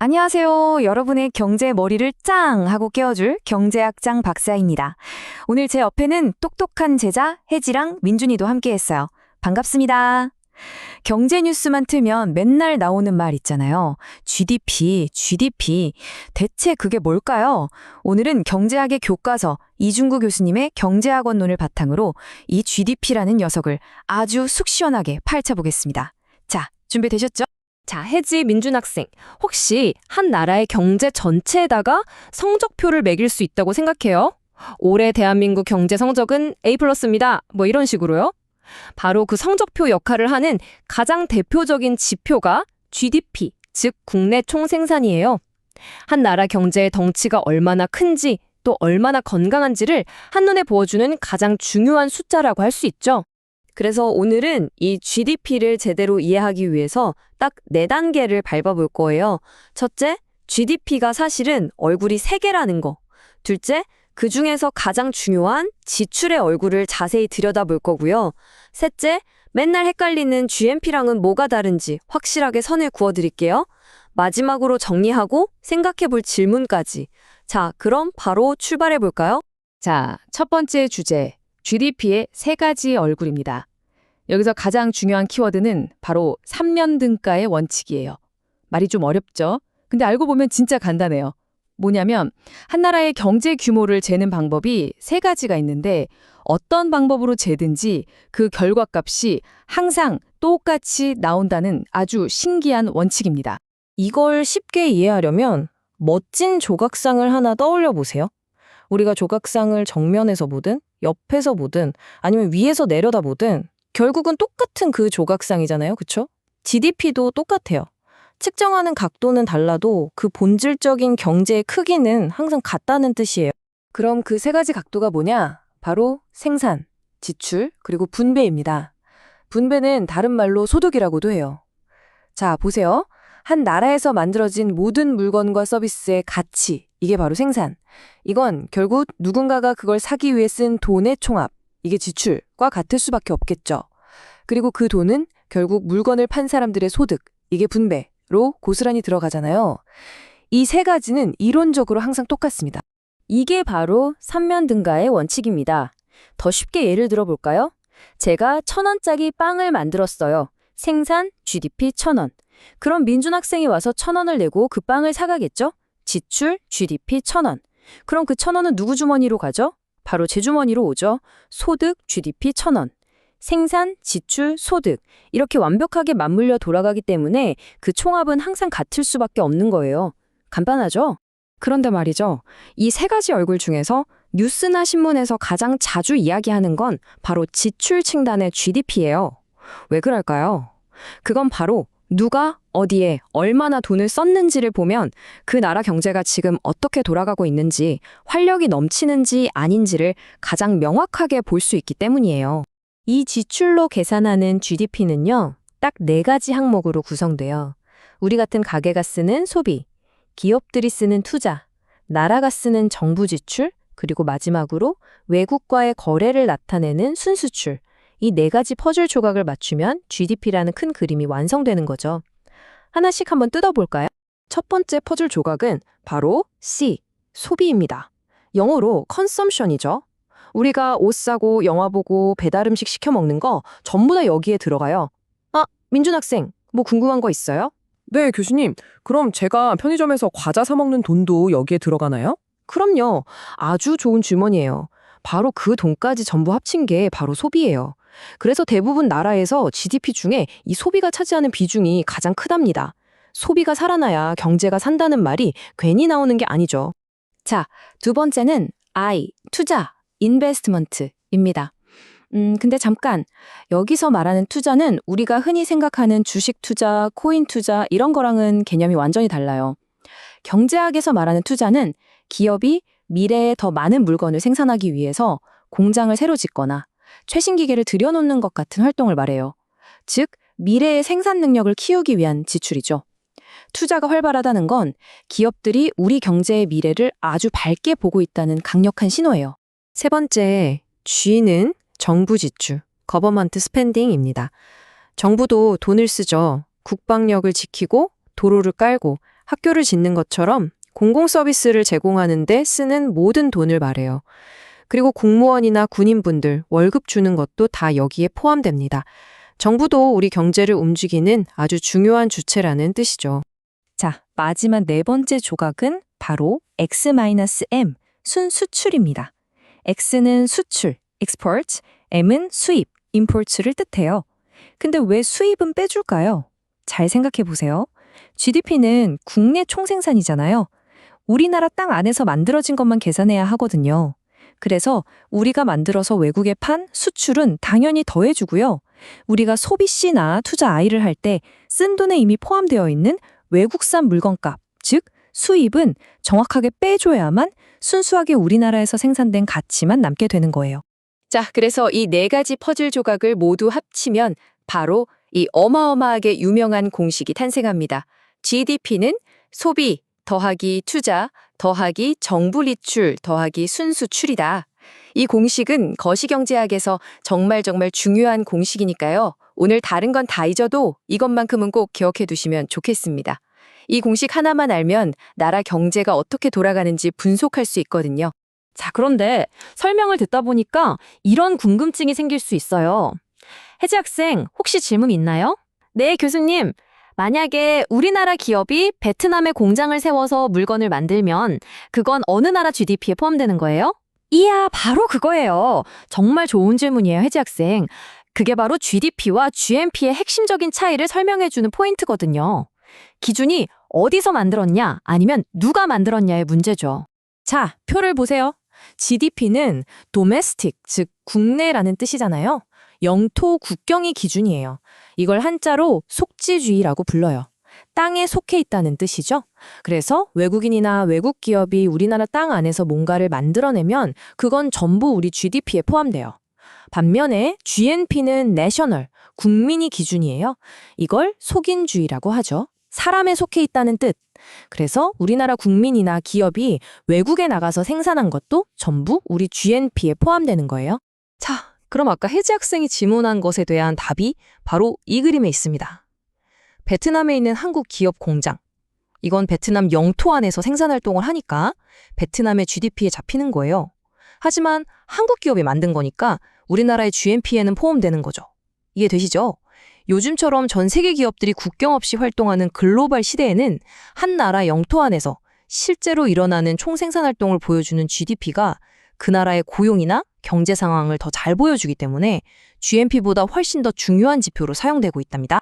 안녕하세요. 여러분의 경제 머리를 짱 하고 깨워줄 경제학장 박사입니다. 오늘 제 옆에는 똑똑한 제자 혜지랑 민준이도 함께했어요. 반갑습니다. 경제 뉴스만 틀면 맨날 나오는 말 있잖아요. GDP. 대체 그게 뭘까요? 오늘은 경제학의 교과서 이중구 교수님의 경제학원론을 바탕으로 이 GDP라는 녀석을 아주 속 시원하게 파헤쳐보겠습니다. 자, 준비되셨죠? 자, 혜지 민준 학생, 혹시 한 나라의 경제 전체에다가 성적표를 매길 수 있다고 생각해요? 올해 대한민국 경제 성적은 A+입니다. 뭐 이런 식으로요? 바로 그 성적표 역할을 하는 가장 대표적인 지표가 GDP, 즉 국내 총생산이에요. 한 나라 경제의 덩치가 얼마나 큰지 또 얼마나 건강한지를 한눈에 보여주는 가장 중요한 숫자라고 할 수 있죠. 그래서 오늘은 이 GDP를 제대로 이해하기 위해서 딱 4단계를 밟아볼 거예요. 첫째, GDP가 사실은 얼굴이 3개라는 거. 둘째, 그 중에서 가장 중요한 지출의 얼굴을 자세히 들여다볼 거고요. 셋째, 맨날 헷갈리는 GNP랑은 뭐가 다른지 확실하게 선을 그어드릴게요. 마지막으로 정리하고 생각해볼 질문까지. 자, 그럼 바로 출발해볼까요? 자, 첫 번째 주제, GDP의 3가지 얼굴입니다. 여기서 가장 중요한 키워드는 바로 삼면등가의 원칙이에요. 말이 좀 어렵죠? 근데 알고 보면 진짜 간단해요. 뭐냐면 한 나라의 경제 규모를 재는 방법이 3가지가 있는데 어떤 방법으로 재든지 그 결과값이 항상 똑같이 나온다는 아주 신기한 원칙입니다. 이걸 쉽게 이해하려면 멋진 조각상을 하나 떠올려 보세요. 우리가 조각상을 정면에서 보든 옆에서 보든 아니면 위에서 내려다 보든 결국은 똑같은 그 조각상이잖아요. 그쵸? GDP도 똑같아요. 측정하는 각도는 달라도 그 본질적인 경제의 크기는 항상 같다는 뜻이에요. 그럼 그 3가지 각도가 뭐냐? 바로 생산, 지출, 그리고 분배입니다. 분배는 다른 말로 소득이라고도 해요. 자, 보세요. 한 나라에서 만들어진 모든 물건과 서비스의 가치, 이게 바로 생산. 이건 결국 누군가가 그걸 사기 위해 쓴 돈의 총합, 이게 지출과 같을 수밖에 없겠죠. 그리고 그 돈은 결국 물건을 판 사람들의 소득, 이게 분배로 고스란히 들어가잖아요. 이 3가지는 이론적으로 항상 똑같습니다. 이게 바로 삼면등가의 원칙입니다. 더 쉽게 예를 들어볼까요? 제가 1,000원짜리 빵을 만들었어요. 생산, GDP 1,000원. 그럼 민준 학생이 와서 1,000원을 내고 그 빵을 사가겠죠? 지출, GDP 1,000원. 그럼 그 1,000원은 누구 주머니로 가죠? 바로 제 주머니로 오죠. 소득, GDP 1,000원. 생산, 지출, 소득. 이렇게 완벽하게 맞물려 돌아가기 때문에 그 총합은 항상 같을 수밖에 없는 거예요. 간단하죠? 그런데 말이죠. 이 3가지 얼굴 중에서 뉴스나 신문에서 가장 자주 이야기하는 건 바로 지출 층단의 GDP예요. 왜 그럴까요? 그건 바로 누가 어디에 얼마나 돈을 썼는지를 보면 그 나라 경제가 지금 어떻게 돌아가고 있는지, 활력이 넘치는지 아닌지를 가장 명확하게 볼 수 있기 때문이에요. 이 지출로 계산하는 GDP는요, 딱 4가지 항목으로 구성돼요. 우리 같은 가게가 쓰는 소비, 기업들이 쓰는 투자, 나라가 쓰는 정부 지출, 그리고 마지막으로 외국과의 거래를 나타내는 순수출. 이 4가지 퍼즐 조각을 맞추면 GDP라는 큰 그림이 완성되는 거죠. 하나씩 한번 뜯어볼까요? 첫 번째 퍼즐 조각은 바로 C, 소비입니다. 영어로 consumption이죠. 우리가 옷 사고 영화 보고 배달 음식 시켜 먹는 거 전부 다 여기에 들어가요. 아, 민준 학생, 뭐 궁금한 거 있어요? 네, 교수님. 그럼 제가 편의점에서 과자 사 먹는 돈도 여기에 들어가나요? 그럼요. 아주 좋은 질문이에요. 바로 그 돈까지 전부 합친 게 바로 소비예요. 그래서 대부분 나라에서 GDP 중에 이 소비가 차지하는 비중이 가장 크답니다. 소비가 살아나야 경제가 산다는 말이 괜히 나오는 게 아니죠. 자, 두 번째는 I, 투자, 인베스트먼트입니다. 근데 잠깐, 여기서 말하는 투자는 우리가 흔히 생각하는 주식 투자, 코인 투자 이런 거랑은 개념이 완전히 달라요. 경제학에서 말하는 투자는 기업이 미래에 더 많은 물건을 생산하기 위해서 공장을 새로 짓거나 최신 기계를 들여놓는 것 같은 활동을 말해요. 즉, 미래의 생산 능력을 키우기 위한 지출이죠. 투자가 활발하다는 건 기업들이 우리 경제의 미래를 아주 밝게 보고 있다는 강력한 신호예요. 세 번째, G는 정부 지출, Government Spending입니다. 정부도 돈을 쓰죠. 국방력을 지키고 도로를 깔고 학교를 짓는 것처럼 공공 서비스를 제공하는 데 쓰는 모든 돈을 말해요. 그리고 공무원이나 군인분들 월급 주는 것도 다 여기에 포함됩니다. 정부도 우리 경제를 움직이는 아주 중요한 주체라는 뜻이죠. 자, 마지막 네 번째 조각은 바로 X-M, 순수출입니다. X는 수출, export, M은 수입, import를 뜻해요. 근데 왜 수입은 빼줄까요? 잘 생각해 보세요. GDP는 국내 총생산이잖아요. 우리나라 땅 안에서 만들어진 것만 계산해야 하거든요. 그래서 우리가 만들어서 외국에 판 수출은 당연히 더해주고요. 우리가 소비시나 투자 I를 할 때 쓴 돈에 이미 포함되어 있는 외국산 물건값, 즉 수입은 정확하게 빼줘야만 순수하게 우리나라에서 생산된 가치만 남게 되는 거예요. 자, 그래서 이 네 가지 퍼즐 조각을 모두 합치면 바로 이 어마어마하게 유명한 공식이 탄생합니다. GDP는 소비 더하기 투자 더하기 정부 리출 더하기 순수출이다. 이 공식은 거시경제학에서 정말 중요한 공식이니까요. 오늘 다른 건 다 잊어도 이것만큼은 꼭 기억해 두시면 좋겠습니다. 이 공식 하나만 알면 나라 경제가 어떻게 돌아가는지 분석할 수 있거든요. 자, 그런데 설명을 듣다 보니까 이런 궁금증이 생길 수 있어요. 혜지 학생, 혹시 질문 있나요? 네, 교수님. 만약에 우리나라 기업이 베트남에 공장을 세워서 물건을 만들면 그건 어느 나라 GDP에 포함되는 거예요? 이야, 바로 그거예요. 정말 좋은 질문이에요, 혜지 학생. 그게 바로 GDP와 GNP의 핵심적인 차이를 설명해주는 포인트거든요. 기준이 어디서 만들었냐, 아니면 누가 만들었냐의 문제죠. 자, 표를 보세요. GDP는 domestic, 즉 국내라는 뜻이잖아요. 영토 국경이 기준이에요. 이걸 한자로 속지주의라고 불러요. 땅에 속해 있다는 뜻이죠. 그래서 외국인이나 외국 기업이 우리나라 땅 안에서 뭔가를 만들어내면 그건 전부 우리 GDP에 포함돼요. 반면에 GNP는 national, 국민이 기준이에요. 이걸 속인주의라고 하죠. 사람에 속해 있다는 뜻. 그래서 우리나라 국민이나 기업이 외국에 나가서 생산한 것도 전부 우리 GNP에 포함되는 거예요. 자, 그럼 아까 혜지 학생이 질문한 것에 대한 답이 바로 이 그림에 있습니다. 베트남에 있는 한국 기업 공장. 이건 베트남 영토 안에서 생산 활동을 하니까 베트남의 GDP에 잡히는 거예요. 하지만 한국 기업이 만든 거니까 우리나라의 GNP에는 포함되는 거죠. 이해되시죠? 요즘처럼 전 세계 기업들이 국경 없이 활동하는 글로벌 시대에는 한 나라 영토 안에서 실제로 일어나는 총생산 활동을 보여주는 GDP가 그 나라의 고용이나 경제 상황을 더 잘 보여주기 때문에 GNP보다 훨씬 더 중요한 지표로 사용되고 있답니다.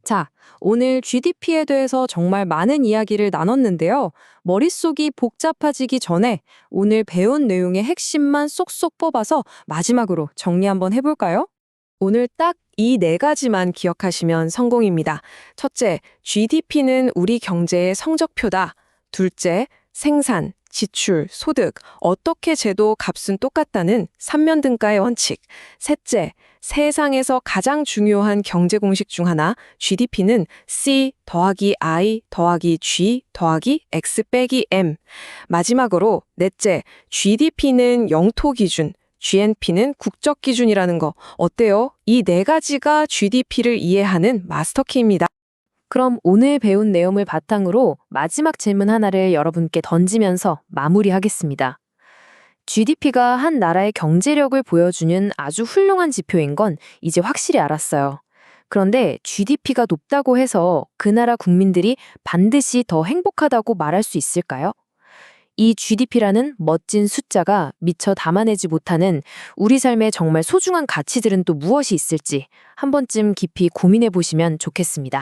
자, 오늘 GDP에 대해서 정말 많은 이야기를 나눴는데요. 머릿속이 복잡해지기 전에 오늘 배운 내용의 핵심만 쏙쏙 뽑아서 마지막으로 정리 한번 해볼까요? 오늘 딱 이 네 가지만 기억하시면 성공입니다. 첫째, GDP는 우리 경제의 성적표다. 둘째, 생산, 지출, 소득, 어떻게 재도 값은 똑같다는 삼면등가의 원칙. 셋째, 세상에서 가장 중요한 경제 공식 중 하나, GDP는 C 더하기 I 더하기 G 더하기 X 빼기 M. 마지막으로 넷째, GDP는 영토 기준, GNP는 국적 기준이라는 거 어때요? 이 네 가지가 GDP를 이해하는 마스터키입니다. 그럼 오늘 배운 내용을 바탕으로 마지막 질문 하나를 여러분께 던지면서 마무리하겠습니다. GDP가 한 나라의 경제력을 보여주는 아주 훌륭한 지표인 건 이제 확실히 알았어요. 그런데 GDP가 높다고 해서 그 나라 국민들이 반드시 더 행복하다고 말할 수 있을까요? 이 GDP라는 멋진 숫자가 미처 담아내지 못하는 우리 삶의 정말 소중한 가치들은 또 무엇이 있을지 한 번쯤 깊이 고민해 보시면 좋겠습니다.